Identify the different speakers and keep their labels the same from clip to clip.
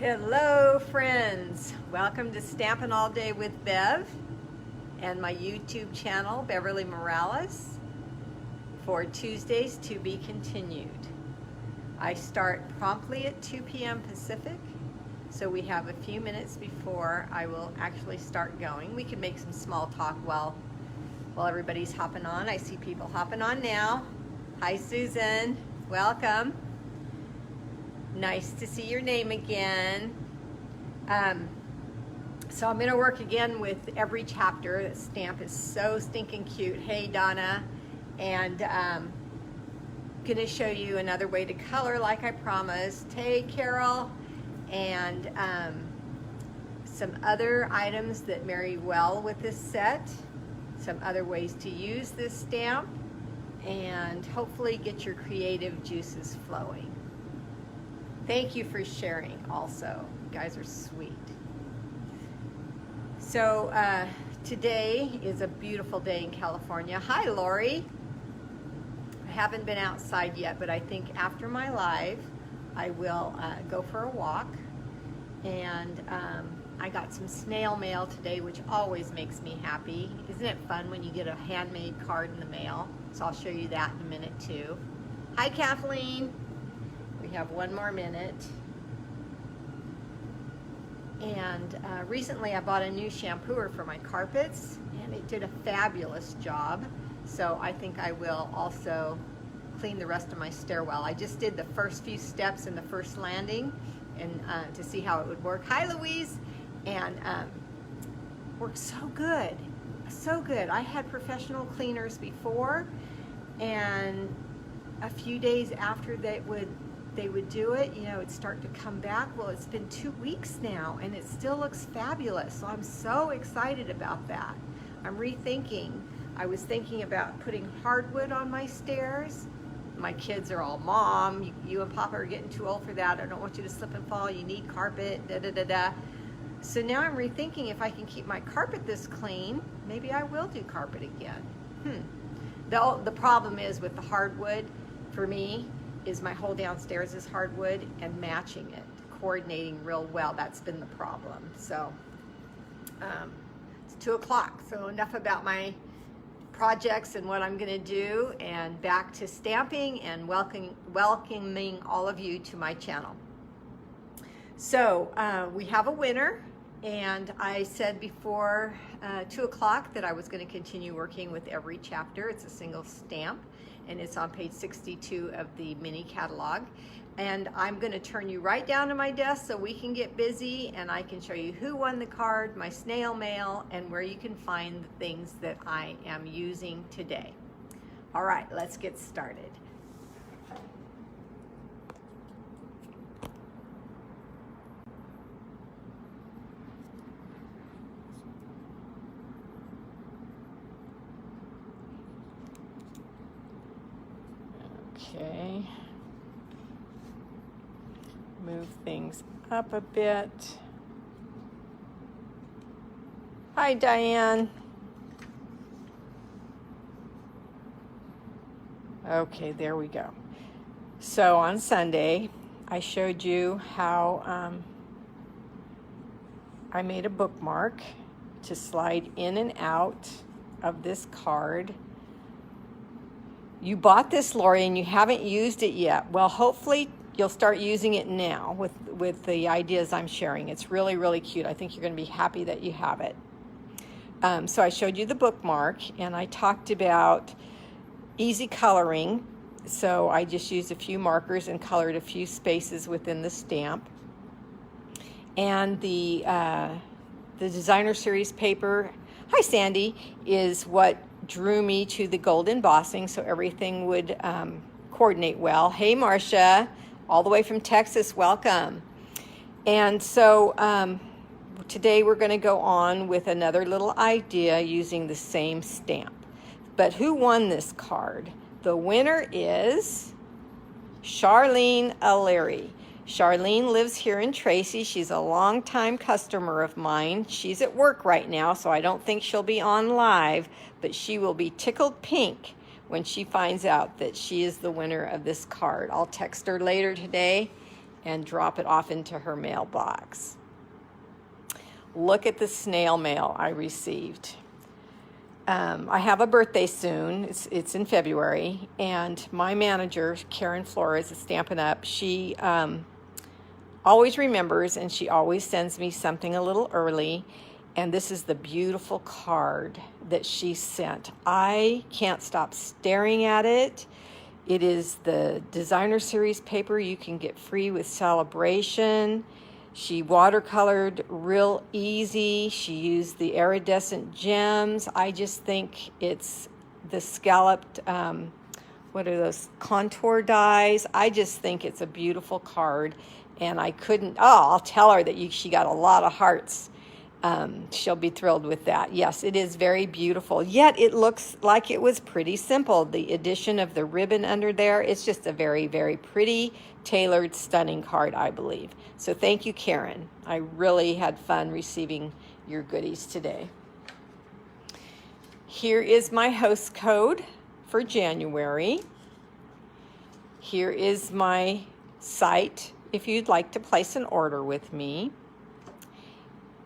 Speaker 1: Hello friends, welcome to Stampin' All Day with Bev and my YouTube channel, Beverly Morales, for Tuesdays to be continued. I start promptly at 2 p.m. Pacific, so we have a few minutes before I will actually start going. We can make some small talk while everybody's hopping on. I see people hopping on now. Hi Susan, welcome. Nice to see your name again. So I'm going to work again with every chapter. The stamp is so stinking cute. Hey Donna. And I'm going to show you another way to color like I promised. Hey Carol. And some other items that marry well with this set. Some other ways to use this stamp. And hopefully get your creative juices flowing. Thank you for sharing also. You guys are sweet. So today is a beautiful day in California. Hi Lori. I haven't been outside yet, but I think after my live I will go for a walk. And I got some snail mail today, which always makes me happy. Isn't it fun when you get a handmade card in the mail? So I'll show you that in a minute too. Hi Kathleen. We have one more minute. And recently I bought a new shampooer for my carpets and it did a fabulous job. So I think I will also clean the rest of my stairwell. I just did the first few steps in the first landing and to see how it would work. Hi Louise. And worked so good. So good. I had professional cleaners before, and a few days after they would do it, you know, it'd start to come back. Well, it's been 2 weeks now and it still looks fabulous. So I'm so excited about that. I'm rethinking. I was thinking about putting hardwood on my stairs. My kids are all, Mom, you and Papa are getting too old for that. I don't want you to slip and fall. You need carpet, da da da da. So now I'm rethinking, if I can keep my carpet this clean, maybe I will do carpet again. The problem is with the hardwood, for me, is my whole downstairs is hardwood, and matching it, coordinating real well, that's been the problem. So it's 2 o'clock, so enough about my projects and what I'm gonna do, and back to stamping and welcoming all of you to my channel. So we have a winner, and I said before 2 o'clock that I was going to continue working with every chapter. It's a single stamp, and it's on page 62 of the mini catalog. And I'm going to turn you right down to my desk so we can get busy, and I can show you who won the card, my snail mail, and where you can find the things that I am using today. All right, let's get started. Okay, move things up a bit. Hi, Diane. Okay, there we go. So on Sunday, I showed you how I made a bookmark to slide in and out of this card. You bought this, Lori, and you haven't used it yet. Well, hopefully you'll start using it now with the ideas I'm sharing. It's really, really cute. I think you're going to be happy that you have it. So I showed you the bookmark, and I talked about easy coloring. So I just used a few markers and colored a few spaces within the stamp. And the designer series paper, hi Sandy, is what drew me to the gold embossing, so everything would coordinate well. Hey Marcia, all the way from Texas, welcome. And so today we're going to go on with another little idea using the same stamp. But who won this card? The winner is Charlene O'Leary. Charlene lives here in Tracy. She's a longtime customer of mine. She's at work right now, so I don't think she'll be on live, but she will be tickled pink when she finds out that she is the winner of this card. I'll text her later today
Speaker 2: and drop it off into her mailbox. Look at the snail mail I received. I have a birthday soon. It's in February, and my manager, Karen Flores, is Stampin' Up. She always remembers, and she always sends me something a little early, and this is the beautiful card that she sent. I can't stop staring at it. It is the designer series paper you can get free with Celebration. She watercolored real easy. She used the iridescent gems. I just think it's the scalloped, what are those, contour dies. I just think it's a beautiful card. And I couldn't, I'll tell her that she got a lot of hearts. She'll be thrilled with that. Yes, it is very beautiful. Yet it looks like it was pretty simple. The addition of the ribbon under there, it's just a very, very pretty, tailored, stunning card, I believe. So thank you, Karen. I really had fun receiving your goodies today. Here is my host code for January. Here is my site if you'd like to place an order with me.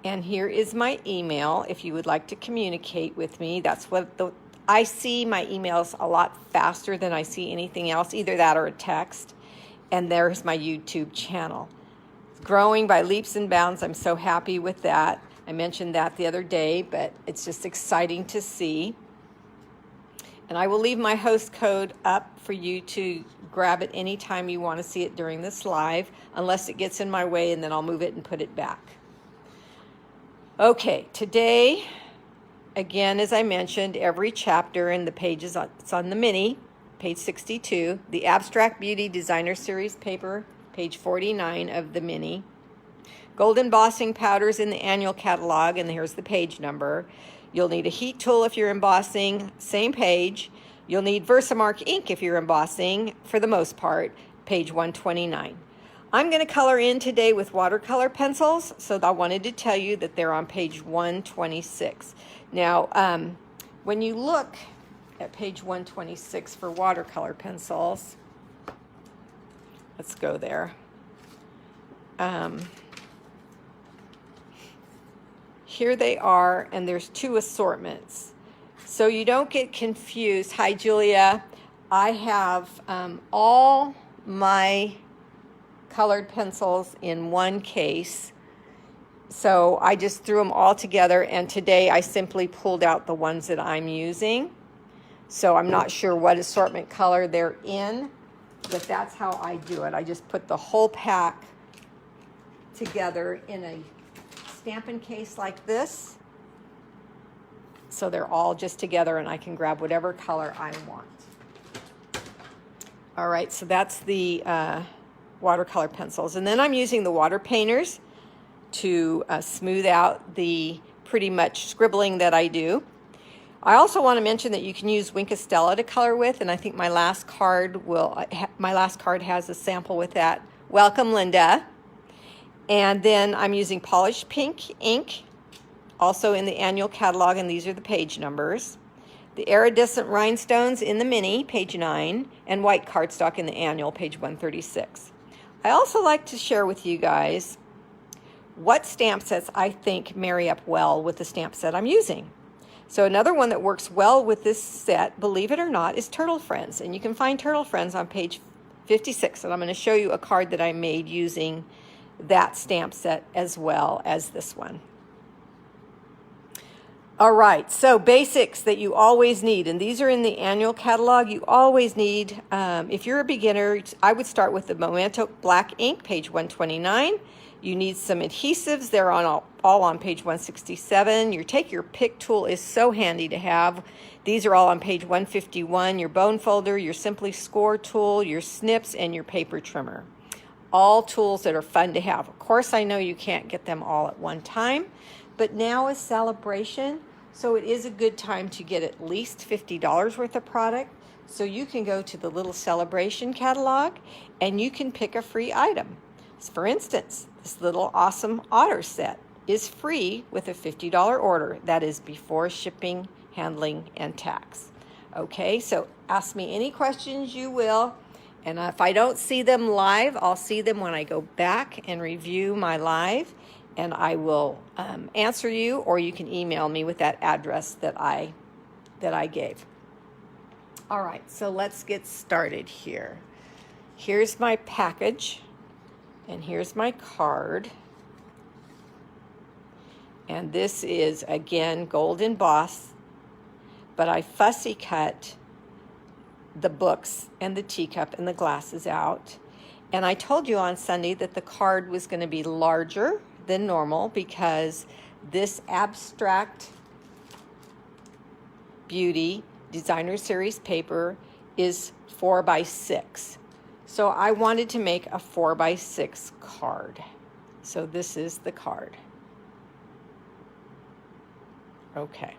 Speaker 2: And here is my email if you would like to communicate with me. That's what I see my emails a lot faster than I see anything else, either that or a text. And there's my YouTube channel. It's growing by leaps and bounds. I'm so happy with that. I mentioned that the other day, but it's just exciting to see. And I will leave my host code up for you to grab it anytime you want to see it during this live, unless it gets in my way, and then I'll move it and put it back. Okay, today, again, as I mentioned, every chapter in the pages, it's on the mini, page 62, the Abstract Beauty Designer Series paper, page 49 of the mini. Gold embossing powders in the annual catalog, and here's the page number. You'll need a heat tool if you're embossing, same page. You'll need Versamark ink if you're embossing, for the most part, page 129. I'm going to color in today with watercolor pencils, so I wanted to tell you that they're on page 126. Now, when you look at page 126 for watercolor pencils, let's go there. Here they are, and there's two assortments. So you don't get confused. Hi, Julia. I have all my colored pencils in one case. So I just threw them all together, and today I simply pulled out the ones that I'm using. So I'm not sure what assortment color they're in, but that's how I do it. I just put the whole pack together in a Stampin' case like this. So they're all just together, and I can grab whatever color I want. All right, so that's the watercolor pencils. And then I'm using the water painters to smooth out the pretty much scribbling that I do. I also want to mention that you can use Wink of Stella to color with, and I think my last card has a sample with that. Welcome, Linda. And then I'm using polished pink ink, also in the annual catalog, and these are the page numbers. The iridescent rhinestones in the mini, page 9, and white cardstock in the annual, page 136. I also like to share with you guys what stamp sets I think marry up well with the stamp set I'm using. So another one that works well with this set, believe it or not, is Turtle Friends. And you can find Turtle Friends on page 56. And I'm going to show you a card that I made using that stamp set as well as this one. All right, so basics that you always need, and these are in the annual catalog. You always need, if you're a beginner, I would start with the Memento Black ink, page 129. You need some adhesives. They're on all on page 167. Your Take Your Pick tool is so handy to have. These are all on page 151. Your bone folder, your Simply Score tool, your snips, and your paper trimmer. All tools that are fun to have. Of course, I know you can't get them all at one time, but now is Celebration, so it is a good time to get at least $50 worth of product. So you can go to the little Celebration catalog and you can pick a free item. For instance, this little awesome otter set is free with a $50 order. That is before shipping, handling, and tax. Okay, so ask me any questions you will, And if I don't see them live, I'll see them when I go back and review my live, and I will answer you, or you can email me with that address that I gave. All right, so let's get started here. Here's my package, and here's my card. And this is, again, gold embossed, but I fussy cut the books and the teacup and the glasses out. And I told you on Sunday that the card was going to be larger than normal because this Abstract Beauty Designer Series paper is 4x6. So I wanted to make a 4x6 card. So this is the card. Okay.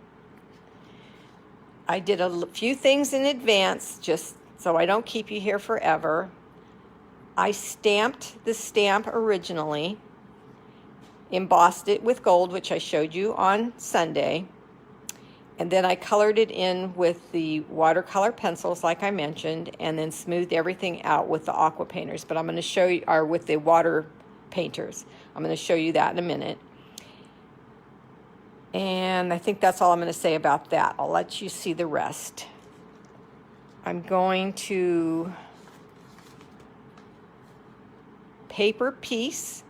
Speaker 2: I did a few things in advance just so I don't keep you here forever. I stamped the stamp originally, embossed it with gold, which I showed you on Sunday, and then I colored it in with the watercolor pencils like I mentioned, and then smoothed everything out with the aqua painters, but I'm going to show you, or with the water painters. I'm going to show you that in a minute. And I think that's all I'm going to say about that. I'll let you see the rest. I'm going to paper piece,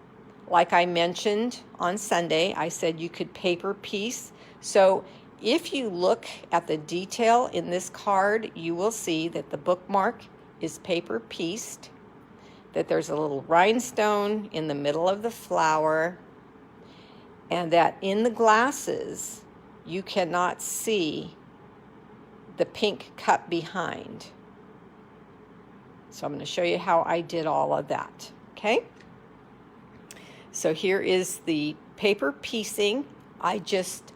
Speaker 2: like I mentioned on Sunday. I said you could paper piece. So if you look at the detail in this card, you will see that the bookmark is paper pieced, that there's a little rhinestone in the middle of the flower, and that in the glasses, you cannot see the pink cup behind. So I'm going to show you how I did all of that, okay? So here is the paper piecing. I just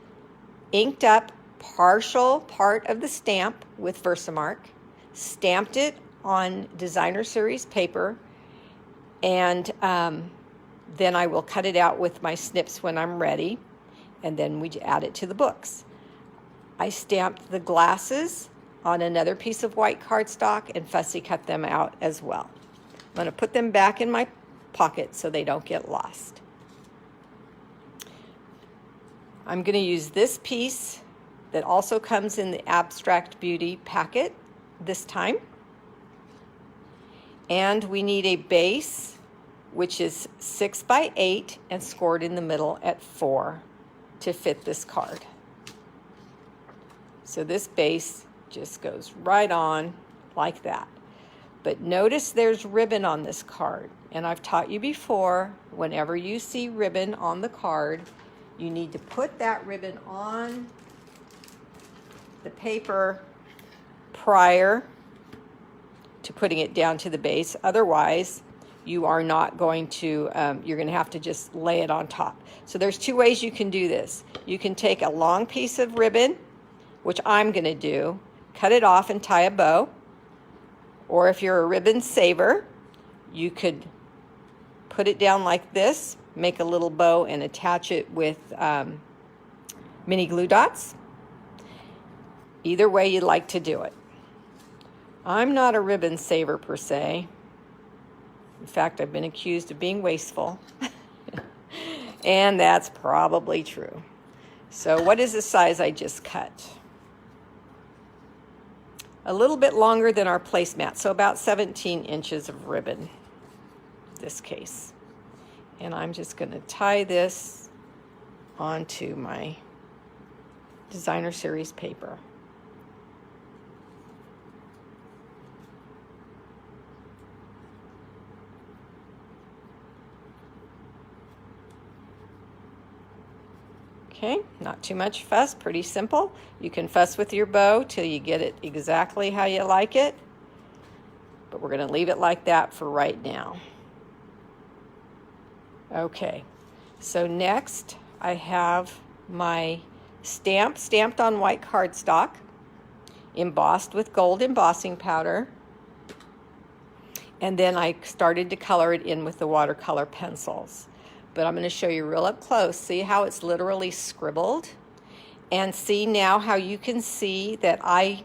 Speaker 2: inked up partial part of the stamp with Versamark, stamped it on Designer Series paper, and then I will cut it out with my snips when I'm ready, and then we add it to the books. I stamped the glasses on another piece of white cardstock and fussy cut them out as well. I'm going to put them back in my pocket so they don't get lost. I'm going to use this piece that also comes in the Abstract Beauty packet this time. And we need a base, which is 6x8 and scored in the middle at 4 to fit this card. So this base just goes right on like that. But notice there's ribbon on this card. And I've taught you before, whenever you see ribbon on the card, you need to put that ribbon on the paper prior to putting it down to the base. Otherwise, you are not going to, you're going to have to just lay it on top. So there's two ways you can do this. You can take a long piece of ribbon, which I'm going to do, cut it off and tie a bow. Or if you're a ribbon saver, you could put it down like this, make a little bow and attach it with mini glue dots. Either way you'd like to do it. I'm not a ribbon saver per se. In fact, I've been accused of being wasteful. And that's probably true. So what is the size I just cut? A little bit longer than our placemat, so about 17 inches of ribbon, in this case. And I'm just going to tie this onto my Designer Series paper. Okay, not too much fuss, pretty simple. You can fuss with your bow till you get it exactly how you like it, but we're going to leave it like that for right now. Okay, so next I have my stamp stamped on white cardstock, embossed with gold embossing powder, and then I started to color it in with the watercolor pencils. But I'm going to show you real up close. See how it's literally scribbled? And see now how you can see that I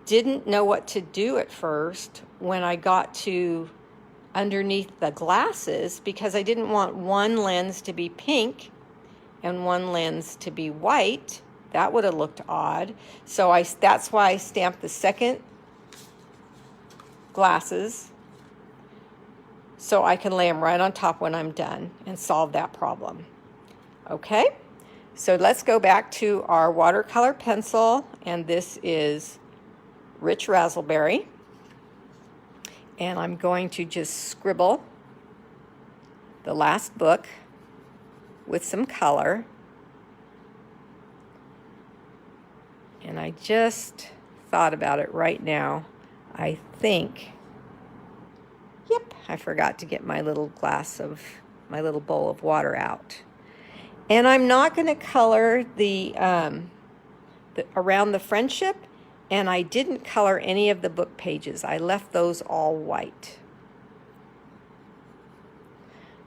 Speaker 2: didn't know what to do at first when I got to underneath the glasses, because I didn't want one lens to be pink and one lens to be white. That would have looked odd. So that's why I stamped the second glasses so I can lay them right on top when I'm done and solve that problem. Okay, so let's go back to our watercolor pencil, and this is Rich Razzleberry. And I'm going to just scribble the last book with some color. And I just thought about it right now. I think, yep, I forgot to get my little bowl of water out. And I'm not going to color the around the friendship, and I didn't color any of the book pages. I left those all white.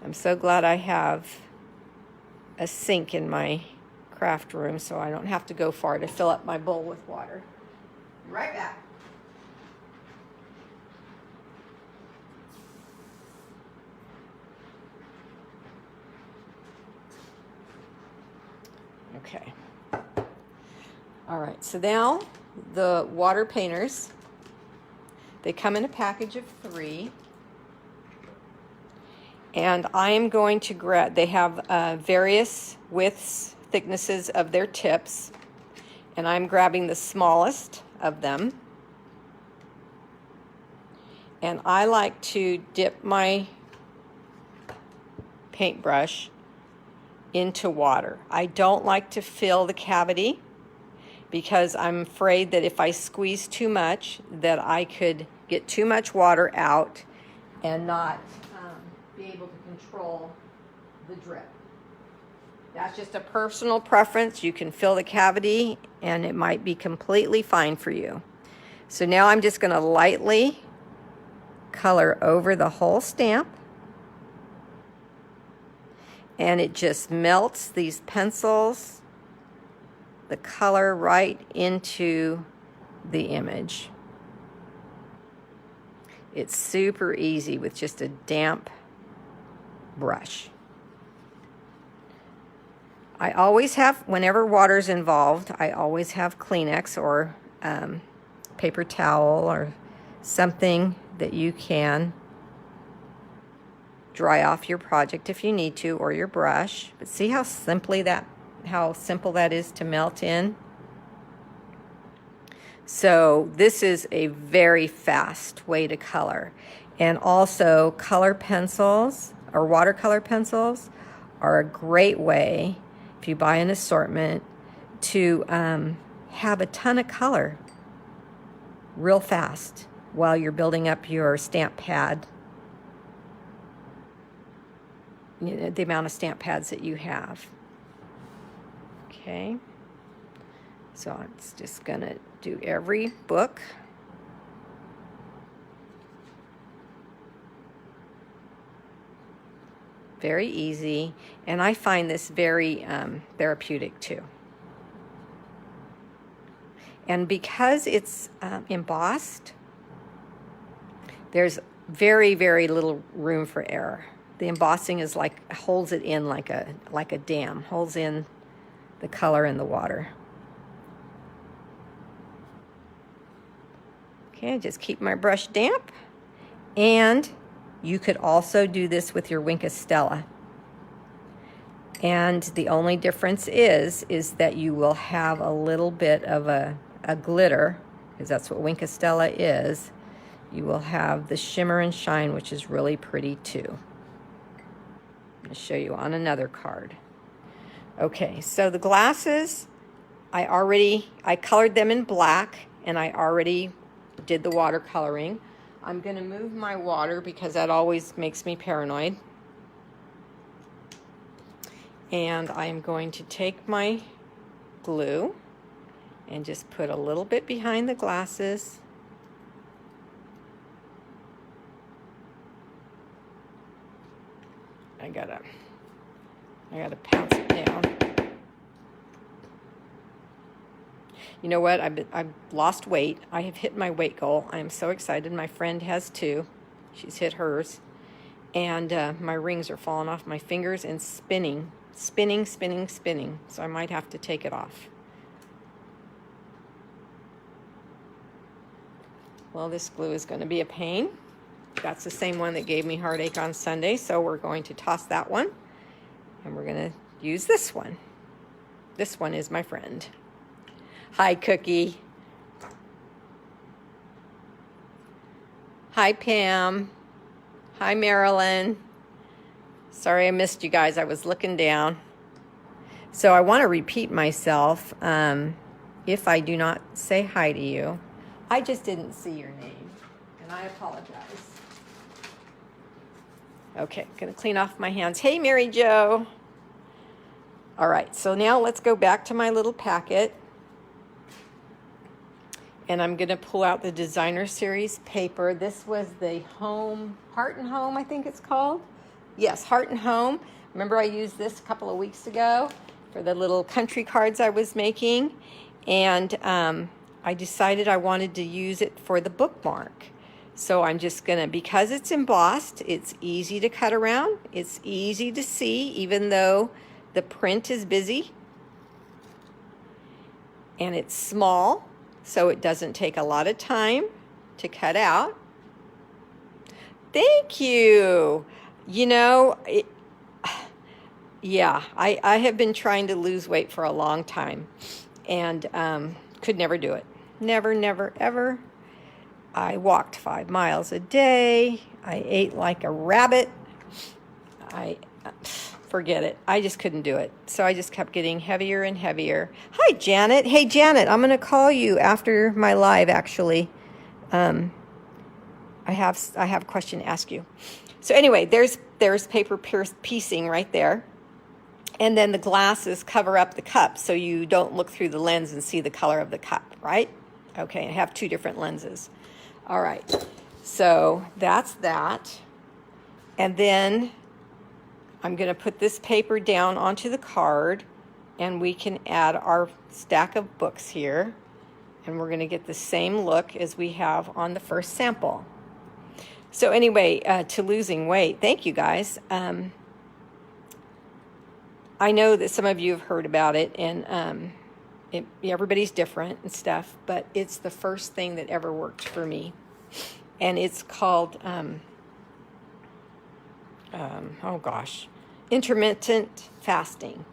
Speaker 2: I'm so glad I have a sink in my craft room so I don't have to go far to fill up my bowl with water. Be right back. Okay. All right, so now the water painters, they come in a package of 3. And I am going to grab, they have various widths, thicknesses of their tips. And I'm grabbing the smallest of them. And I like to dip my paintbrush into water. I don't like to fill the cavity, because I'm afraid that if I squeeze too much, that I could get too much water out and not be able to control the drip. That's just a personal preference. You can fill the cavity and it might be completely fine for you. So now I'm just going to lightly color over the whole stamp. And it just melts these pencils, the color right into the image. It's super easy with just a damp brush. I always have, whenever water's involved, I always have Kleenex or paper towel or something that you can dry off your project if you need to, or your brush. But see how simple that is to melt in? So this is a very fast way to color. And also color pencils or watercolor pencils are a great way, if you buy an assortment, to have a ton of color real fast while you're building up your stamp pad, you know, the amount of stamp pads that you have. Okay, so I'm just gonna do every book. Very easy, and I find this very therapeutic too. And because it's embossed, there's very, very little room for error. The embossing is like, holds it in like a dam, holds in the color in the water. Okay, just keep my brush damp. And you could also do this with your Wink of Stella. And the only difference is that you will have a little bit of a glitter, because that's what Wink of Stella is. You will have the shimmer and shine, which is really pretty too. I'm going to show you on another card. Okay, so the glasses, I colored them in black, and I already did the watercoloring. I'm going to move my water because that always makes me paranoid. And I'm going to take my glue and just put a little bit behind the glasses. I gotta pounce it down. You know what? I've lost weight. I have hit my weight goal. I am so excited. My friend has too. She's hit hers. And my rings are falling off my fingers and spinning. Spinning. So I might have to take it off. Well, this glue is going to be a pain. That's the same one that gave me heartache on Sunday. So we're going to toss that one. And we're going to use this one. This one is my friend. Hi, Cookie. Hi, Pam. Hi, Marilyn. Sorry I missed you guys. I was looking down. So I want to repeat myself. If I do not say hi to you, I just didn't see your name, and I apologize. Okay, going to clean off my hands. Hey, Mary Jo. All right, so now let's go back to my little packet. And I'm going to pull out the Designer Series paper. This was the Heart and Home, I think it's called. Yes, Heart and Home. Remember I used this a couple of weeks ago for the little country cards I was making. And I decided I wanted to use it for the bookmark. So I'm just going to, because it's embossed, it's easy to cut around. It's easy to see, even though the print is busy. And it's small, so it doesn't take a lot of time to cut out. Thank you. You know, yeah, I have been trying to lose weight for a long time and could never do it. Never, ever. I walked 5 miles a day. I ate like a rabbit. Forget it. I just couldn't do it. So I just kept getting heavier and heavier. Hi, Janet. Hey, Janet, I'm going to call you after my live, actually. I have a question to ask you. So anyway, there's paper piecing right there. And then the glasses cover up the cup so you don't look through the lens and see the color of the cup, right? Okay, I have 2 different lenses. All right, so that's that. And then I'm going to put this paper down onto the card, and we can add our stack of books here. And we're going to get the same look as we have on the first sample. So anyway, to losing weight, thank you guys. I know that some of you have heard about it, and everybody's different and stuff, but it's the first thing that ever worked for me. And it's called, Intermittent Fasting.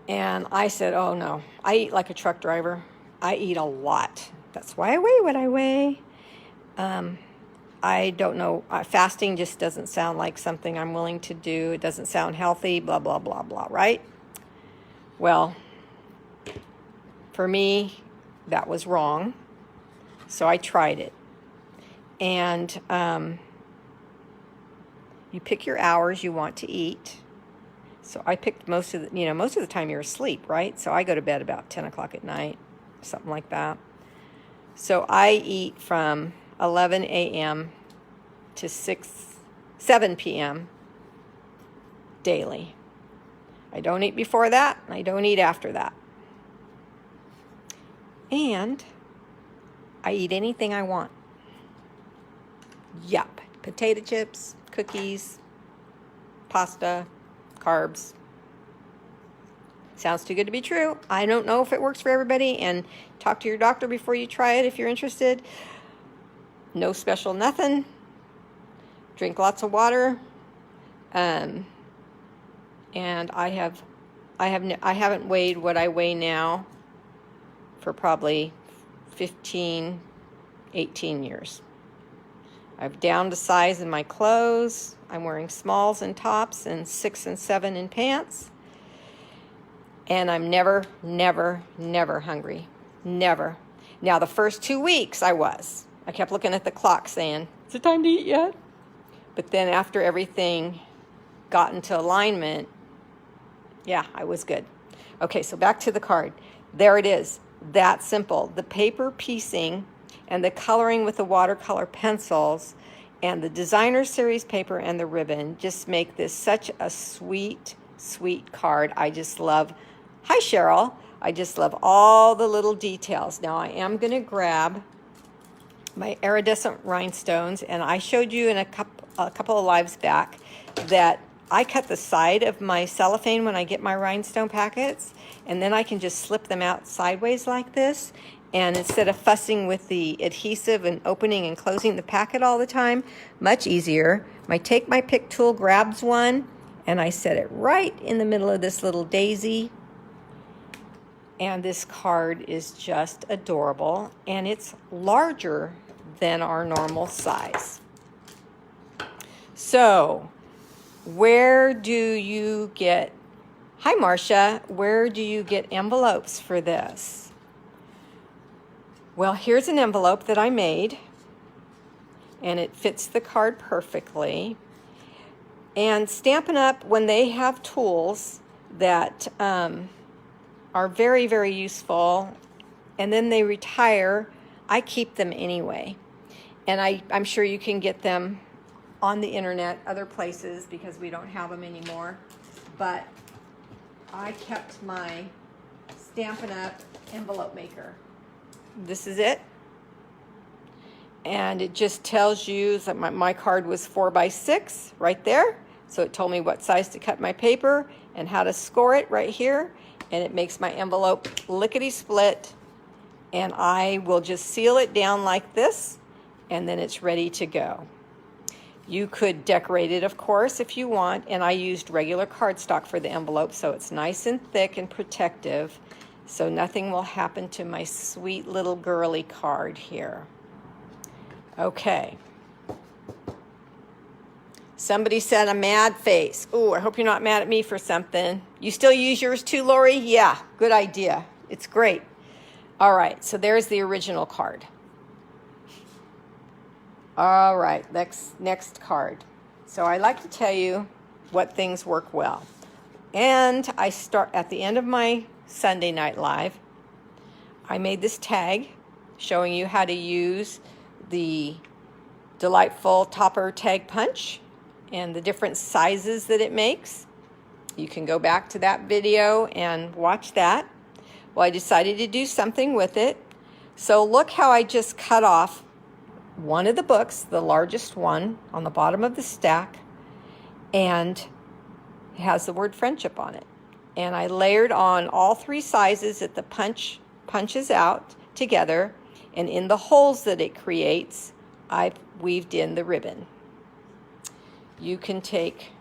Speaker 2: And I said, oh no, I eat like a truck driver. I eat a lot. That's why I weigh what I weigh. I don't know. Fasting just doesn't sound like something I'm willing to do. It doesn't sound healthy, blah, blah, blah, blah, right? Well, for me, that was wrong. So I tried it. And you pick your hours you want to eat. So I picked most of the time you're asleep, right? So I go to bed about 10 o'clock at night, something like that. So I eat from 11 a.m. to 7 p.m. daily. I don't eat before that, and I don't eat after that. And I eat anything I want. Yup. Potato chips, cookies, pasta, carbs. Sounds too good to be true. I don't know if it works for everybody, and talk to your doctor before you try it if you're interested. No special nothing. Drink lots of water. And I haven't weighed what I weigh now for probably 15, 18 years. I've downed a size in my clothes. I'm wearing smalls and tops and 6 and 7 in pants. And I'm never hungry. Never. Now, the first 2 weeks I kept looking at the clock saying, is it time to eat yet? But then after everything got into alignment, yeah, I was good. Okay, so back to the card. There it is. That simple. The paper piecing and the coloring with the watercolor pencils and the Designer Series paper and the ribbon just make this such a sweet, sweet card. I just love. Hi, Cheryl. I just love all the little details. Now I am going to grab my iridescent rhinestones, and I showed you in a couple of lives back that I cut the side of my cellophane when I get my rhinestone packets, and then I can just slip them out sideways like this. And instead of fussing with the adhesive and opening and closing the packet all the time, much easier. I take my pick tool, grabs one, and I set it right in the middle of this little daisy. And this card is just adorable, and it's larger than our normal size. So, where do you get, hi Marcia, where do you get envelopes for this? Well, here's an envelope that I made, and it fits the card perfectly. And Stampin' Up!, when they have tools that are very, very useful, and then they retire, I keep them anyway. And I'm sure you can get them on the internet, other places, because we don't have them anymore. But I kept my Stampin' Up! Envelope maker. This is it. And it just tells you that my card was 4x6 right there. So it told me what size to cut my paper and how to score it right here. And it makes my envelope lickety-split. And I will just seal it down like this, and then it's ready to go. You could decorate it, of course, if you want. And I used regular cardstock for the envelope, so it's nice and thick and protective. So nothing will happen to my sweet little girly card here. Okay. Somebody said a mad face. Ooh, I hope you're not mad at me for something. You still use yours too, Lori? Yeah, good idea. It's great. All right, so there's the original card. All right, next card. So I like to tell you what things work well. And I start at the end of my Sunday Night Live. I made this tag showing you how to use the delightful topper tag punch and the different sizes that it makes. You can go back to that video and watch that. Well, I decided to do something with it. So look how I just cut off one of the books, the largest one, on the bottom of the stack, and it has the word friendship on it. And I layered on all three sizes that the punches out together, and in the holes that it creates, I've weaved in the ribbon. You can take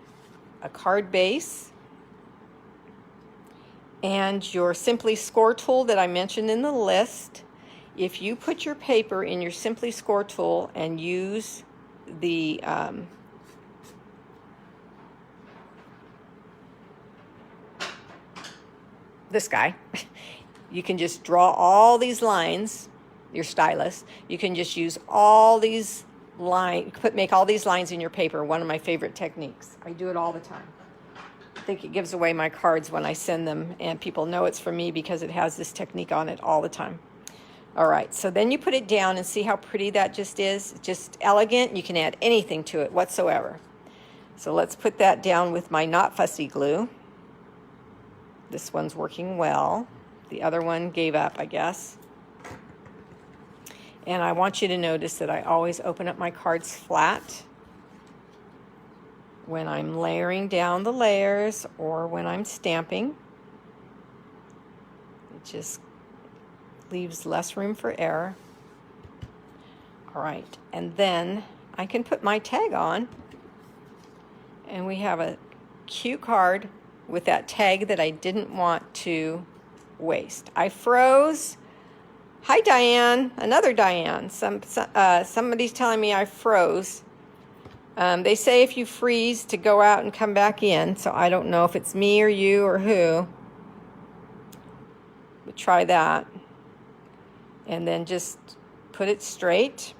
Speaker 2: a card base and your Simply Score tool that I mentioned in the list. If you put your paper in your Simply Score tool and use the this guy, you can just draw all these lines, your stylus. You can just use all these lines, make all these lines in your paper. One of my favorite techniques. I do it all the time. I think it gives away my cards when I send them, and people know it's for me because it has this technique on it all the time. All right, so then you put it down and see how pretty that just is. Just elegant. You can add anything to it whatsoever. So let's put that down with my Not Fussy glue. This one's working well. The other one gave up, I guess. And I want you to notice that I always open up my cards flat when I'm layering down the layers or when I'm stamping. It just leaves less room for error. All right, and then I can put my tag on, and we have a cute card with that tag that I didn't want to waste. I froze. Hi, Diane. Another Diane. Somebody's telling me I froze. They say if you freeze to go out and come back in, so I don't know if it's me or you or who. But try that. And then just put it straight.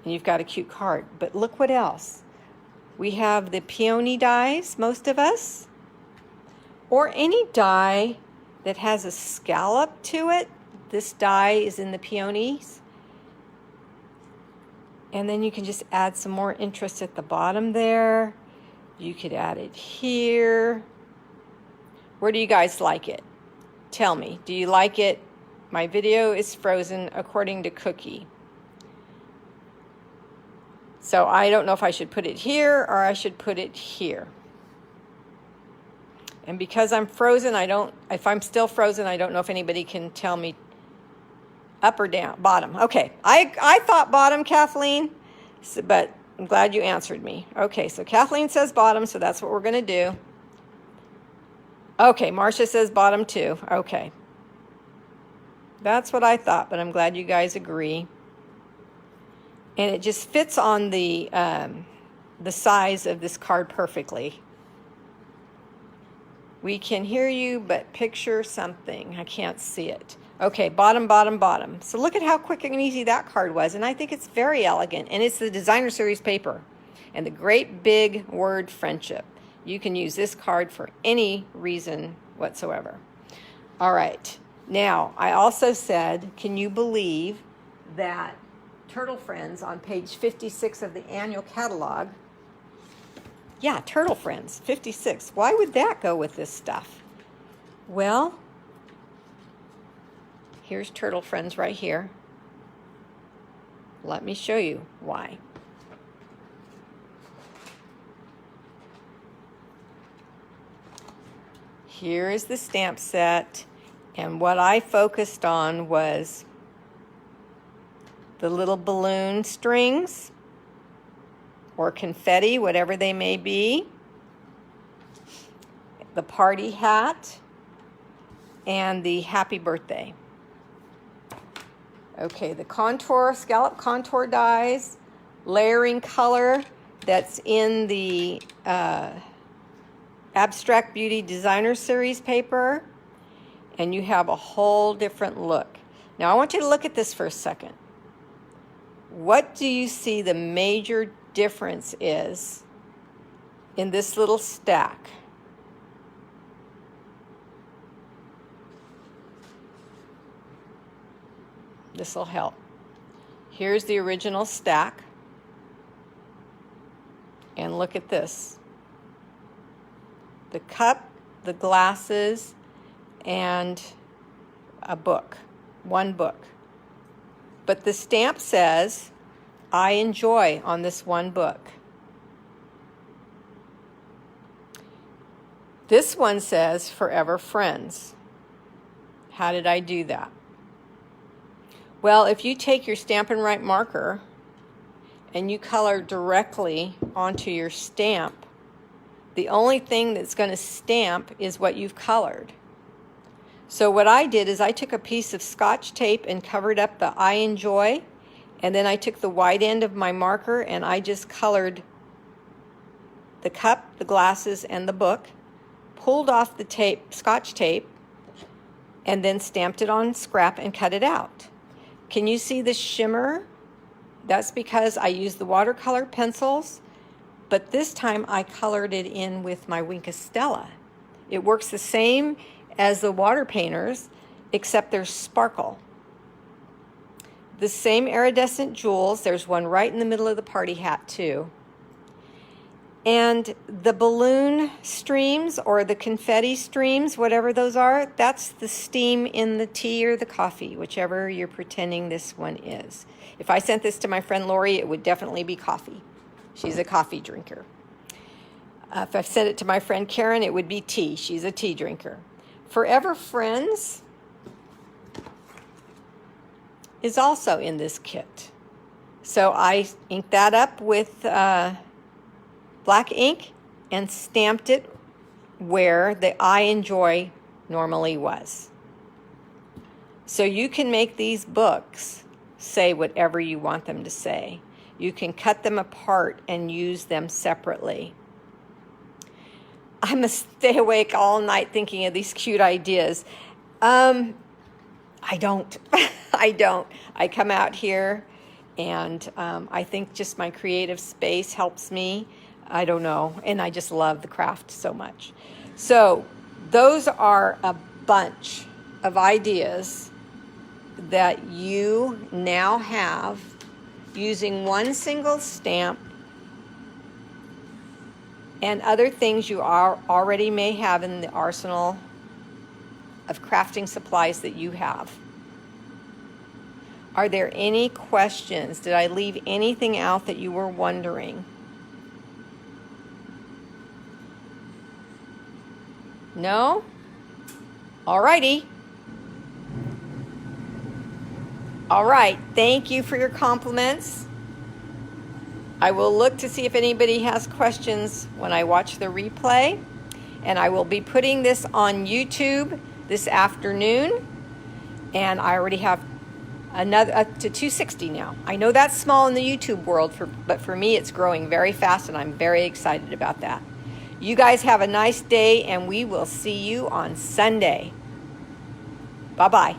Speaker 2: And you've got a cute card. But look what else. We have the peony dies, most of us. Or any die that has a scallop to it. This die is in the peonies. And then you can just add some more interest at the bottom there. You could add it here. Where do you guys like it? Tell me, do you like it? My video is frozen according to Cookie. So I don't know if I should put it here or I should put it here. And because I'm frozen, if I'm still frozen, I don't know if anybody can tell me up or down, bottom. Okay, I thought bottom, Kathleen, but I'm glad you answered me. Okay, so Kathleen says bottom, so that's what we're going to do. Okay, Marcia says bottom too. Okay. That's what I thought, but I'm glad you guys agree. And it just fits on the size of this card perfectly. We can hear you, but picture something. I can't see it. Okay, bottom, bottom, bottom. So look at how quick and easy that card was. And I think it's very elegant. And it's the designer series paper. And the great big word friendship. You can use this card for any reason whatsoever. All right. Now, I also said, can you believe that Turtle Friends on page 56 of the annual catalog, yeah, Turtle Friends, 56. Why would that go with this stuff? Well, here's Turtle Friends right here. Let me show you why. Here is the stamp set, and what I focused on was the little balloon strings or confetti, whatever they may be, the party hat, and the happy birthday. Okay, the contour, scallop contour dies, layering color that's in the Abstract Beauty Designer Series paper, and you have a whole different look. Now I want you to look at this for a second. What do you see the major difference is in this little stack? This will help. Here's the original stack. And look at this. The cup, the glasses, and a book. One book. But the stamp says, I enjoy on this one book. This one says, Forever Friends. How did I do that? Well, if you take your Stampin' Write marker and you color directly onto your stamp, the only thing that's going to stamp is what you've colored. So what I did is I took a piece of Scotch tape and covered up the I enjoy, and then I took the white end of my marker and I just colored the cup, the glasses, and the book, pulled off the tape, Scotch tape, and then stamped it on scrap and cut it out. Can you see the shimmer? That's because I used the watercolor pencils, but this time I colored it in with my Wink of Stella. It works the same as the water painters, except there's sparkle. The same iridescent jewels, there's one right in the middle of the party hat too. And the balloon streams or the confetti streams, whatever those are, that's the steam in the tea or the coffee, whichever you're pretending this one is. If I sent this to my friend Lori, it would definitely be coffee. She's a coffee drinker. If I sent it to my friend Karen, it would be tea. She's a tea drinker. Forever Friends is also in this kit. So I inked that up with black ink and stamped it where the I enjoy normally was. So you can make these books say whatever you want them to say. You can cut them apart and use them separately. I must stay awake all night thinking of these cute ideas. I don't. I don't. I come out here and I think just my creative space helps me. I don't know. And I just love the craft so much. So those are a bunch of ideas that you now have using one single stamp and other things you already may have in the arsenal of crafting supplies that you have. Are there any questions? Did I leave anything out that you were wondering? No? Alrighty. All right, thank you for your compliments. I will look to see if anybody has questions when I watch the replay. And I will be putting this on YouTube this afternoon. And I already have another up to 260 now. I know that's small in the YouTube world, but for me it's growing very fast, and I'm very excited about that. You guys have a nice day, and we will see you on Sunday. Bye-bye.